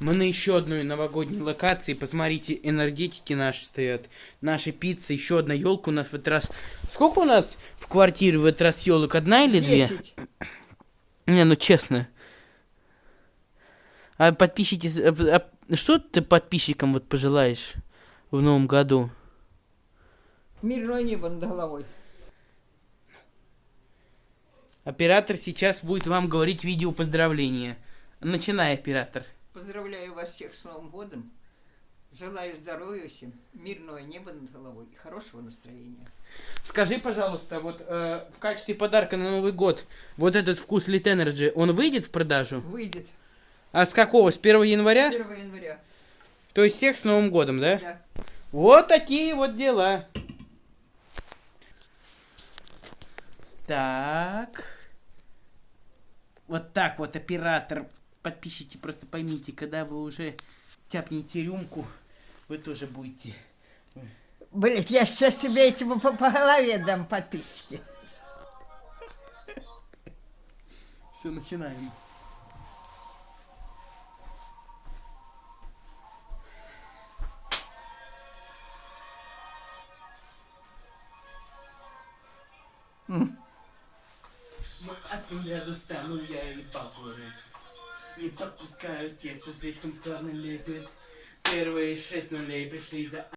Мы на еще одной новогодней локации. Посмотрите, энергетики наши стоят. Наши пиццы, еще одна елка у нас в этот раз. Сколько у нас в квартире в этот раз елок? Одна или две? 10. Не, ну честно. А подписчики... что ты подписчикам вот пожелаешь в новом году? Мирное небо над головой. Оператор сейчас будет вам говорить видео поздравления. Начинай, оператор. Поздравляю вас всех с Новым годом. Желаю здоровья всем, мирного неба над головой и хорошего настроения. Скажи, пожалуйста, вот в качестве подарка на Новый год вот этот вкус Lit Energy, он выйдет в продажу? Выйдет А с какого? С 1 января? 1 января. То есть всех с Новым годом, да? Да. Вот такие вот дела. Так. Вот так вот, оператор. Подписчики, просто поймите, когда вы уже тяпнете рюмку, вы тоже будете. Блять, я сейчас тебе этим по голове дам, подписчики. Все, начинаем. Оттуда достану я и покурить. Не подпускаю тех, кто слишком складно лепит. Первые 6 нулей пришли за